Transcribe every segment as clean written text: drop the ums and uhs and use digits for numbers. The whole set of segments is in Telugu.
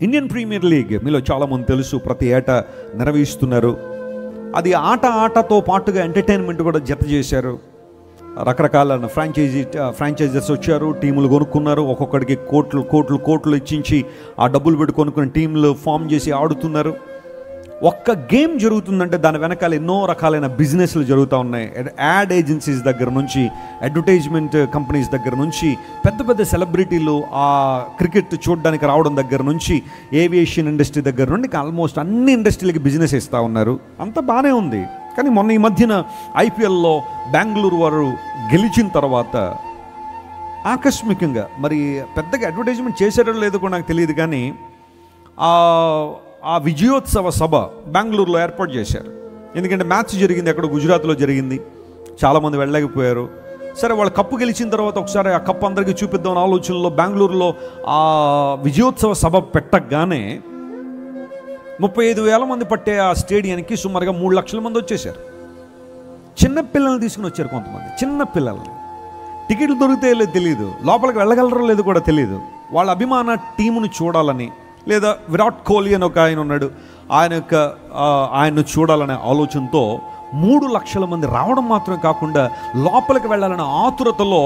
ఇండియన్ ప్రీమియర్ లీగ్ మీలో చాలామంది తెలుసు, ప్రతి ఏటా నిర్వహిస్తున్నారు. అది ఆటతో పాటుగా ఎంటర్టైన్మెంట్ కూడా జత చేశారు. రకరకాల ఫ్రాంచైజర్స్ వచ్చారు, టీములు కొనుక్కున్నారు. ఒక్కొక్కడికి కోట్లు ఇచ్చించి ఆ డబ్బులు పెట్టి కొనుక్కుని టీంలు ఫామ్ చేసి ఆడుతున్నారు. ఒక్క గేమ్ జరుగుతుందంటే దాని వెనకాల ఎన్నో రకాలైన బిజినెస్లు జరుగుతూ ఉన్నాయి. యాడ్ ఏజెన్సీస్ దగ్గర నుంచి, అడ్వర్టైజ్మెంట్ కంపెనీస్ దగ్గర నుంచి, పెద్ద పెద్ద సెలబ్రిటీలు ఆ క్రికెట్ చూడడానికి రావడం దగ్గర నుంచి, ఏవియేషన్ ఇండస్ట్రీ దగ్గర నుండి ఆల్మోస్ట్ అన్ని ఇండస్ట్రీలకి బిజినెస్ ఇస్తూ ఉన్నారు. అంతా బాగానే ఉంది. కానీ మొన్న ఈ మధ్యన ఐపీఎల్లో బెంగళూరు వారు గెలిచిన తర్వాత ఆకస్మికంగా, మరి పెద్దగా అడ్వర్టైజ్మెంట్ చేసారో లేదో కూడా నాకు తెలియదు, కానీ ఆ విజయోత్సవ సభ బెంగళూరులో ఏర్పాటు చేశారు. ఎందుకంటే మ్యాచ్ జరిగింది ఎక్కడ, గుజరాత్లో జరిగింది. చాలామంది వెళ్ళలేకపోయారు. సరే, వాళ్ళు కప్పు గెలిచిన తర్వాత ఒకసారి ఆ కప్పు అందరికీ చూపిద్దామని ఆలోచనలో బెంగళూరులో ఆ విజయోత్సవ సభ పెట్టగానే 35,000 మంది పట్టే ఆ స్టేడియానికి సుమారుగా 3 లక్షల మంది వచ్చేసారు. చిన్నపిల్లల్ని తీసుకుని వచ్చారు. కొంతమంది చిన్నపిల్లల్ని, టికెట్లు దొరికితే లేదు తెలియదు, లోపలికి వెళ్ళగలరో లేదో కూడా తెలియదు. వాళ్ళ అభిమాన టీమును చూడాలని, లేదా విరాట్ కోహ్లీ అని ఒక ఆయన ఉన్నాడు, ఆయన్ను చూడాలనే ఆలోచనతో 3 లక్షల మంది రావడం మాత్రమే కాకుండా లోపలికి వెళ్ళాలనే ఆతురతలో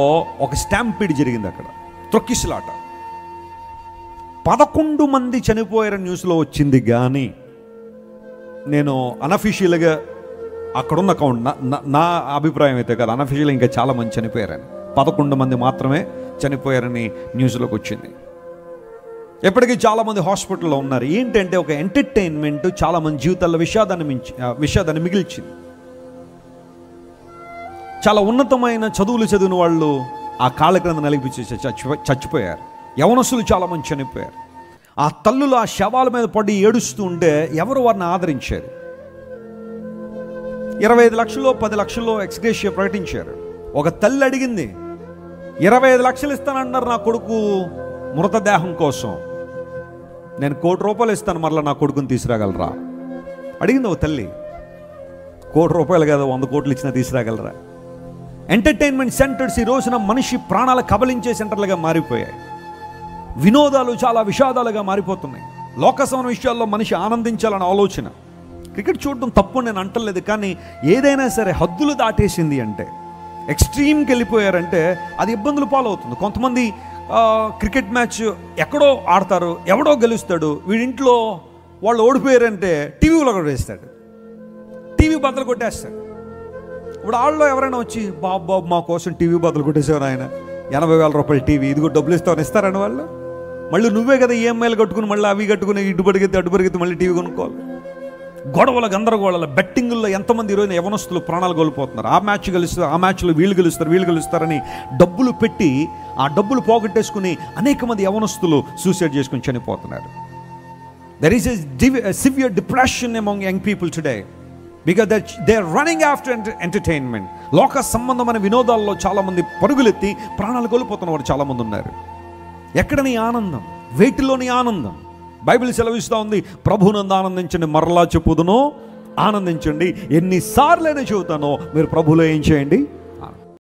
ఒక స్టాంపీడ్ జరిగింది. అక్కడ త్రొక్కిసలాట. 11 మంది చనిపోయారని న్యూస్లో వచ్చింది. కానీ నేను అనఫీషియల్గా అక్కడున్న అకౌంట్, నా అభిప్రాయం అయితే కాదు, అనఫీషియల్గా ఇంకా చాలామంది చనిపోయారని, 11 మంది మాత్రమే చనిపోయారని న్యూస్లోకి వచ్చింది. ఎప్పటికీ చాలామంది హాస్పిటల్లో ఉన్నారు. ఏంటంటే ఒక ఎంటర్టైన్మెంట్ చాలామంది జీవితాల్లో విషాదాన్ని మిగిల్చింది. చాలా ఉన్నతమైన చదువులు చదివిన వాళ్ళు ఆ కాళ్ళ క్రింద నలిపి చచ్చిపోయారు. యవనస్తులు చాలామంది చనిపోయారు. ఆ తల్లులు ఆ శవాల మీద పడి ఏడుస్తూ ఉంటే ఎవరు వారిని ఆదరించారు? 25 లక్షలు 10 లక్షల్లో ఎక్స్గ్రేషియా ప్రకటించారు. ఒక తల్లి అడిగింది, 25 లక్షలు ఇస్తానన్నారు నా కొడుకు మృతదేహం కోసం, నేను ₹1 కోటి ఇస్తాను, మరలా నా కొడుకుని తీసుకురాగలరా అడిగింది ఒక తల్లి. ₹1 కోటి కదా, 100 కోట్లు ఇచ్చినా తీసుకురాగలరా? ఎంటర్టైన్మెంట్ సెంటర్స్ ఈ రోజున మనిషి ప్రాణాలు కబలించే సెంటర్లుగా మారిపోయాయి. వినోదాలు చాలా విషాదాలుగా మారిపోతున్నాయి. లోకసభ విషయాల్లో మనిషి ఆనందించాలన్న ఆలోచన. క్రికెట్ చూడడం తప్పు నేను అంటలేదు, కానీ ఏదైనా సరే హద్దులు దాటేసింది అంటే, ఎక్స్ట్రీమ్కి వెళ్ళిపోయారంటే అది ఇబ్బందులు పాలవుతుంది. కొంతమంది క్రికెట్ మ్యాచ్ ఎక్కడో ఆడతారు, ఎవడో గెలుస్తాడు, వీడింట్లో వాళ్ళు ఓడిపోయారంటే టీవీలో కొట్టేస్తాడు, టీవీ బద్దలు కొట్టేస్తాడు. ఇప్పుడు వాళ్ళు ఎవరైనా వచ్చి, బాబు మా కోసం టీవీ బద్దలు కొట్టేసేవారు ఆయన, ₹80,000 టీవీ, ఇదిగో డబ్బులు ఇస్తారని వాళ్ళు. మళ్ళీ నువ్వే కదా ఈఎంఐలు కట్టుకుని, మళ్ళీ అవి కట్టుకుని, ఇటు పరిగెత్తి మళ్ళీ టీవీ కొనుక్కోవాలి. గొడవల గందరగోళాల బెట్టింగుల్లో ఎంతమంది ఈరోజు యవనస్తులు ప్రాణాలు కోల్పోతున్నారు. ఆ మ్యాచ్ గెలుస్తారు, ఆ మ్యాచ్లో వీళ్ళు గెలుస్తారని డబ్బులు పెట్టి ఆ డబ్బులు పోగొట్టేసుకుని అనేక మంది యవనస్తులు సూసైడ్ చేసుకుని చనిపోతున్నారు. There is a severe depression among young people today because they are running after entertainment. లోక సంబంధమైన వినోదాల్లో చాలామంది పరుగులెత్తి ప్రాణాలు కోల్పోతున్న వారు చాలామంది ఉన్నారు. ఎక్కడ నీ ఆనందం? వేటిలోని ఆనందం? బైబిల్ సెలవిస్తూ ఉంది, ప్రభువునందు ఆనందించండి, మరలా చెప్పుదును ఆనందించండి. ఎన్నిసార్లైనా చెబుతానో మీరు ప్రభువులో ఏం చేయండి?